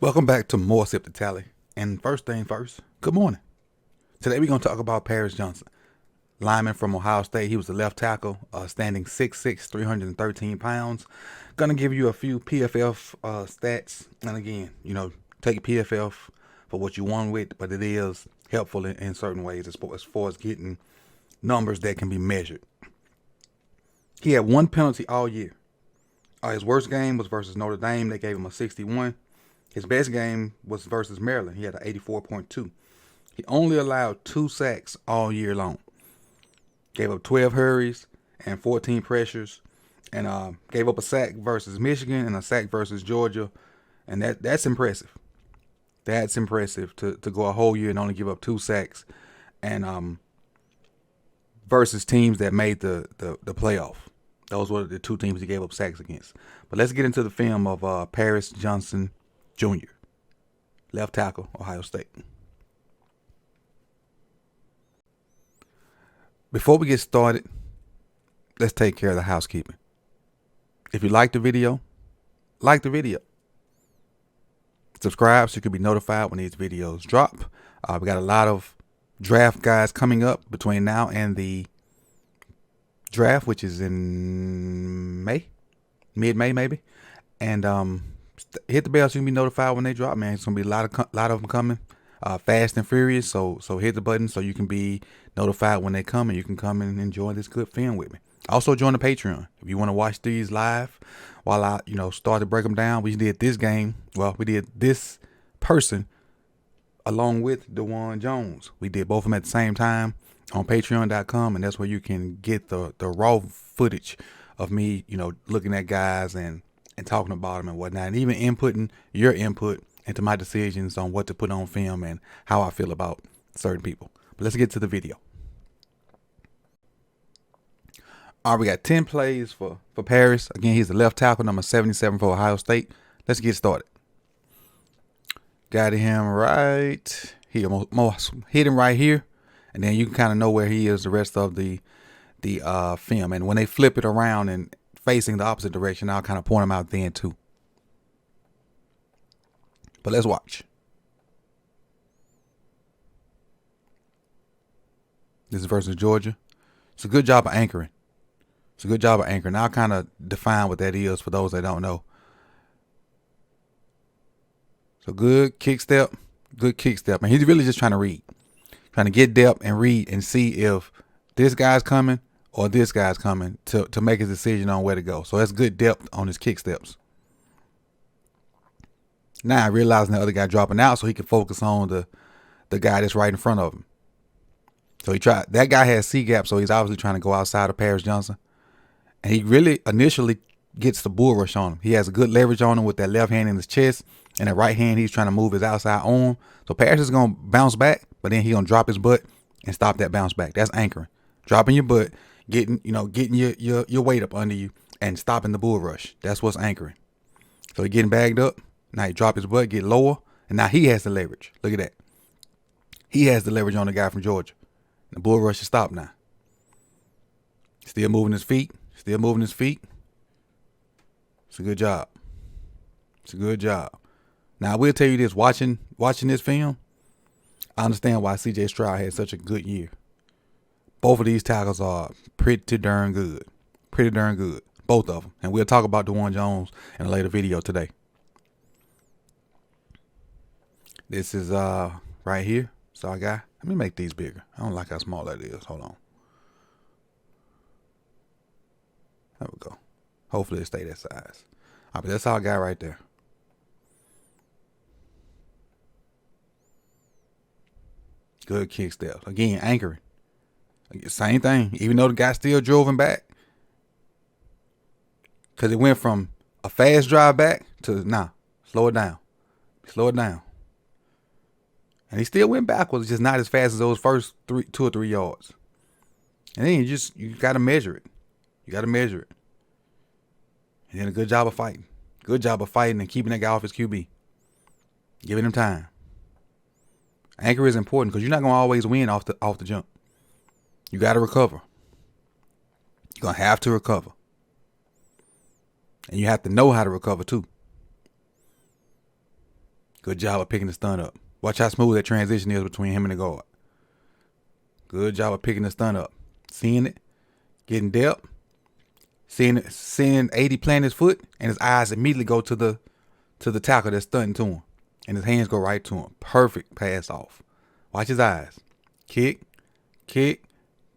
Welcome back to more Sip the Tally. And first thing first, good morning. Today we're going to talk about Paris Johnson, lineman from Ohio State. He was the left tackle, standing 6'6", 313 pounds. Going to give you a few PFF stats. And again, take PFF for what you want with, but it is helpful in certain ways as far as getting numbers that can be measured. He had one penalty all year. His worst game was versus Notre Dame. They gave him a 61. His best game was versus Maryland. He had an 84.2. He only allowed 2 sacks all year long. Gave up 12 hurries and 14 pressures, and gave up a sack versus Michigan and a sack versus Georgia, and that's impressive. That's impressive to go a whole year and only give up 2 sacks, and versus teams that made the playoff. Those were the 2 teams he gave up sacks against. But let's get into the film of Paris Johnson Jr., left tackle, Ohio State. Before we get started, let's take care of the housekeeping. If you like the video, like the video. Subscribe so you can be notified when these videos drop. We got a lot of draft guys coming up between now and the draft, which is in May, mid-May maybe. And hit the bell so you can be notified when they drop, man. It's gonna be a lot of them coming, fast and furious. So hit the button so you can be notified when they come, and you can come and enjoy this good film with me. Also join the Patreon if you want to watch these live while I start to break them down. We did this game. Well, we did this person along with DeJuan Jones. We did both of them at the same time on Patreon.com, and that's where you can get the raw footage of me, looking at guys and talking about them and whatnot, and even inputting your input into my decisions on what to put on film and how I feel about certain people. But let's get to the video. All right, we got 10 plays for Paris. Again, he's the left tackle, number 77 for Ohio State. Let's get started. Got him right. He almost hit him right here, and then you can kind of know where he is the rest of the film. And when they flip it around and facing the opposite direction, I'll kind of point him out then too. But let's watch. This is versus Georgia. It's a good job of anchoring. I'll kind of define what that is for those that don't know. So good kick step. And he's really just trying to read. Trying to get depth and read and see if this guy's coming or this guy's coming to make his decision on where to go. So that's good depth on his kick steps. Now realizing the other guy dropping out so he can focus on the guy that's right in front of him. So that guy has C gap, so he's obviously trying to go outside of Paris Johnson. And he really initially gets the bull rush on him. He has a good leverage on him with that left hand in his chest, and that right hand he's trying to move his outside arm. So Paris is going to bounce back, but then he's going to drop his butt and stop that bounce back. That's anchoring. Dropping your butt, getting your weight up under you and stopping the bull rush. That's what's anchoring. So he's getting bagged up. Now he drop his butt, get lower, and now he has the leverage. Look at that. He has the leverage on the guy from Georgia. The bull rush is stopped now. Still moving his feet. It's a good job. Now I will tell you this, watching this film, I understand why C.J. Stroud had such a good year. Both of these tackles are pretty darn good. Both of them. And we'll talk about DeJuan Jones in a later video today. This is right here. So let me make these bigger. I don't like how small that is. Hold on. There we go. Hopefully it stay that size. All right, but that's all I got right there. Good kick steps. Again, anchoring. Same thing. Even though the guy still drove him back. Because it went from a fast drive back to, slow it down. And he still went backwards, just not as fast as those first 2 or 3 yards. And then you got to measure it. And then a good job of fighting. And keeping that guy off his QB. Giving him time. Anchor is important because you're not going to always win off the jump. You got to recover. You're going to have to recover. And you have to know how to recover too. Good job of picking the stunt up. Watch how smooth that transition is between him and the guard. Good job of picking the stunt up. Seeing it, getting depth, seeing 80 plant his foot, and his eyes immediately go to the tackle that's stunting to him. And his hands go right to him. Perfect pass off. Watch his eyes. Kick, kick,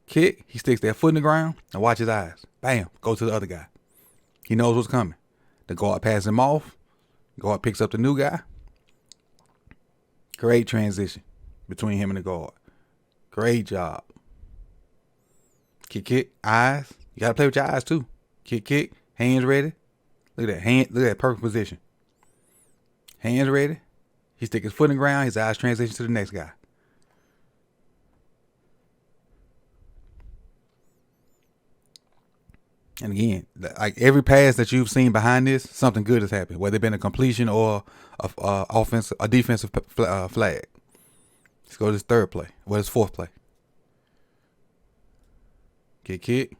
kick. He sticks that foot in the ground, and watch his eyes. Bam, go to the other guy. He knows what's coming. The guard passes him off. Guard picks up the new guy. Great transition between him and the guard. Great job. Kick, kick, eyes. You gotta play with your eyes too. Kick, kick, hands ready. Look at that look at that perfect position. Hands ready. He stick his foot in the ground. His eyes transition to the next guy. And again, like every pass that you've seen behind this, something good has happened. Whether it been a completion or a defensive flag. Let's go to this third play. Well, this fourth play. Kick, kick.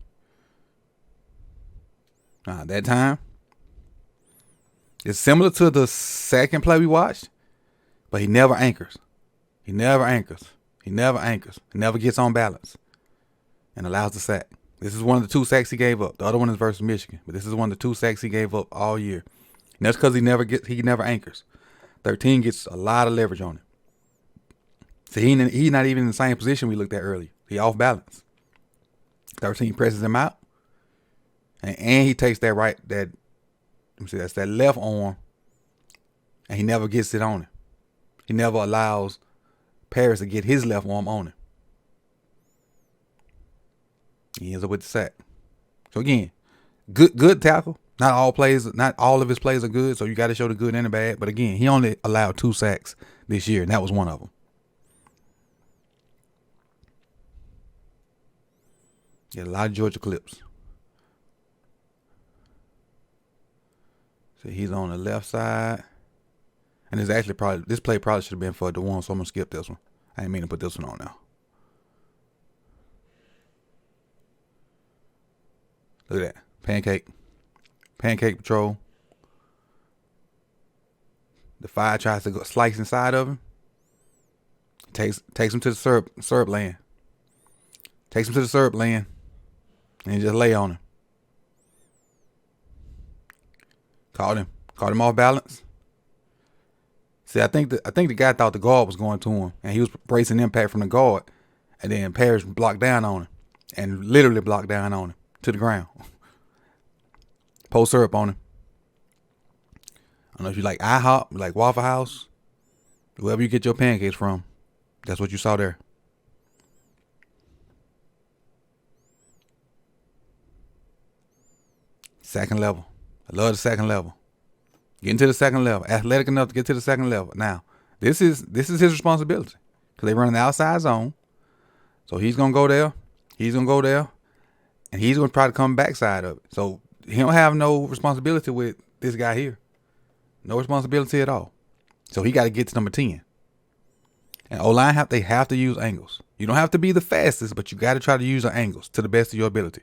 That time, it's similar to the second play we watched, but he never anchors. He never anchors. He never anchors. He never gets on balance and allows the sack. This is one of the 2 sacks he gave up. The other one is versus Michigan, but this is one of the 2 sacks he gave up all year. And that's because he never anchors. 13 gets a lot of leverage on him. So he's not even in the same position we looked at earlier. He off balance. 13 presses him out. And he takes that's that left arm, and he never gets it on him. He never allows Paris to get his left arm on him. He ends up with the sack. So again, good tackle. Not all of his plays are good, so you got to show the good and the bad. But again, he only allowed 2 sacks this year, and that was one of them. Get a lot of Georgia clips. So he's on the left side. And it's actually this play probably should have been for the one, so I'm going to skip this one. I didn't mean to put this one on now. Look at that. Pancake patrol. The 5 tries to go slice inside of him. Takes him to the syrup lane. Takes him to the syrup lane. And he just lay on him. Caught him off balance. See, I think the guy thought the guard was going to him, and he was bracing impact from the guard, and then Parrish blocked down on him, and literally blocked down on him to the ground. Post syrup on him. I don't know if you like IHOP, you like Waffle House, wherever you get your pancakes from. That's what you saw there. Second level. I love the second level. Getting to the second level. Athletic enough to get to the second level. Now, this is his responsibility. Because they run an outside zone. So he's going to go there. He's going to go there. And he's going to try to come backside of it. So he don't have no responsibility with this guy here. No responsibility at all. So he got to get to number 10. And O-line, they have to use angles. You don't have to be the fastest, but you got to try to use the angles to the best of your ability.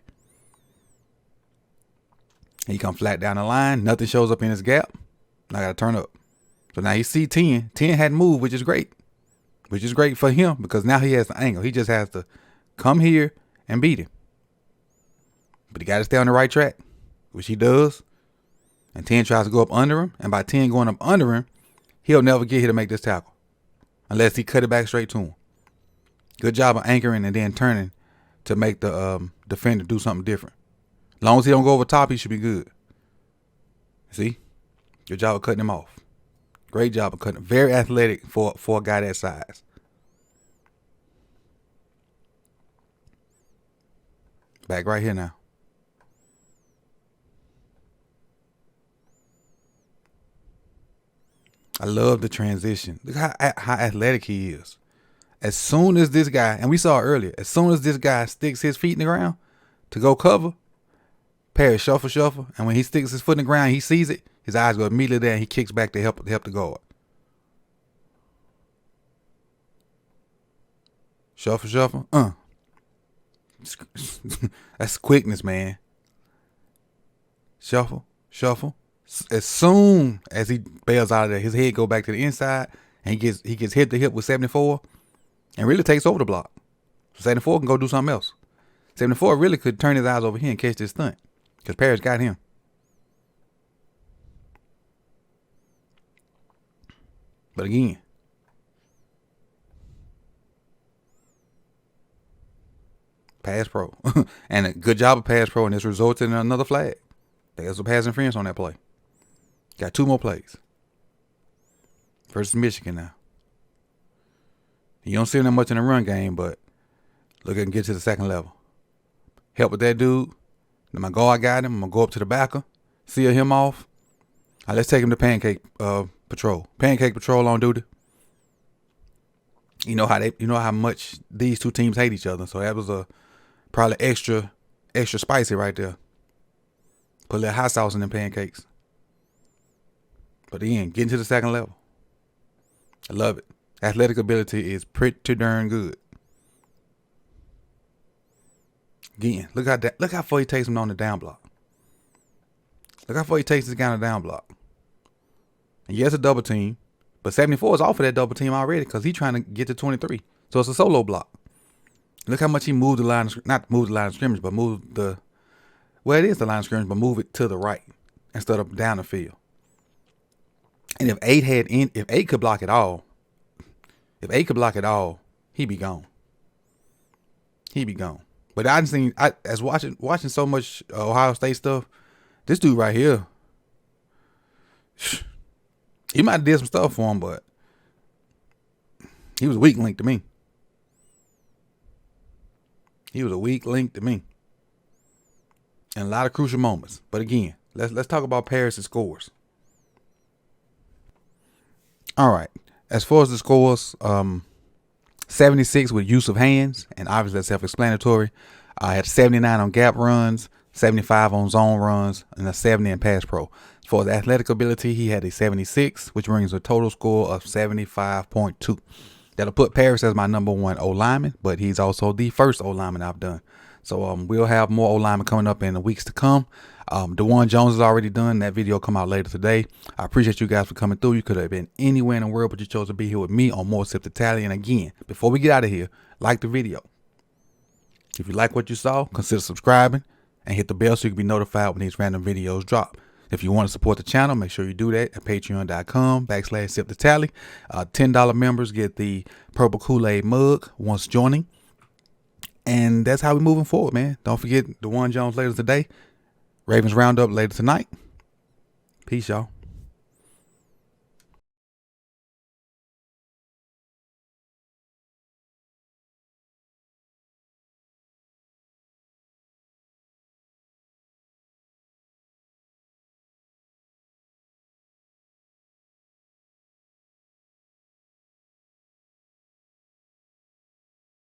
He come flat down the line. Nothing shows up in his gap. I got to turn up. So now he see 10. 10 hadn't moved, which is great. Which is great for him because now he has the angle. He just has to come here and beat him. But he got to stay on the right track, which he does. And 10 tries to go up under him. And by 10 going up under him, he'll never get here to make this tackle. Unless he cut it back straight to him. Good job of anchoring and then turning to make the defender do something different. As long as he don't go over top, he should be good. See? Good job of cutting him off. Great job of cutting him. Very athletic for a guy that size. Back right here now. I love the transition. Look how athletic he is. As soon as this guy, and we saw it earlier, as soon as this guy sticks his feet in the ground to go cover, Parrish shuffle, and when he sticks his foot in the ground, he sees it, his eyes go immediately there, and he kicks back to help the guard. Shuffle. That's quickness, man. Shuffle. As soon as he bails out of there, his head go back to the inside, and he gets hit the hip with 74, and really takes over the block. 74 can go do something else. 74 really could turn his eyes over here and catch this stunt, because Parrish got him. But again, pass pro. And a good job of pass pro, and this resulted in another flag. There's a pass interference on that play. Got 2 more plays. Versus Michigan now. You don't see them that much in the run game, but look at him get to the second level. Help with that dude. Then my guard got him. I'm going to go up to the backer. Seal him off. Let's take him to pancake patrol. Pancake patrol on duty. You know how much these two teams hate each other. So that was probably extra spicy right there. Put a little hot sauce in them pancakes. But again, getting to the second level. I love it. Athletic ability is pretty darn good. Again, look how far he takes him on the down block. Look how far he takes this guy on the down block. And yes, a double team. But 74 is off of that double team already because he's trying to get to 23. So it's a solo block. Look how much he moved the line, not moved the line of scrimmage, but moved the, well, it is the line of scrimmage, but move it to the right instead of down the field. And if 8 could block it all, he'd be gone. He'd be gone. But I as watching so much Ohio State stuff, this dude right here, he might have did some stuff for him, but he was a weak link to me. He was a weak link to me. In a lot of crucial moments. But again, let's talk about Parrish's scores. All right. As far as the scores, 76 with use of hands, and obviously that's self-explanatory. I had 79 on gap runs, 75 on zone runs, and a 70 in pass pro. As far as athletic ability, he had a 76, which brings a total score of 75.2. That'll put Parrish as my #1 O-lineman, but he's also the first O-lineman I've done. So we'll have more O-linemen coming up in the weeks to come. DeJuan Jones is already done. That video will come out later today. I appreciate you guys for coming through. You could have been anywhere in the world, but you chose to be here with me on More Sip to Tally. And again, before we get out of here, like the video. If you like what you saw, consider subscribing and hit the bell so you can be notified when these random videos drop. If you want to support the channel, make sure you do that at patreon.com/Sip to Tally. $10 members get the purple Kool-Aid mug once joining. And that's how we're moving forward, man. Don't forget DeJuan Jones later today. Ravens Roundup later tonight. Peace, y'all.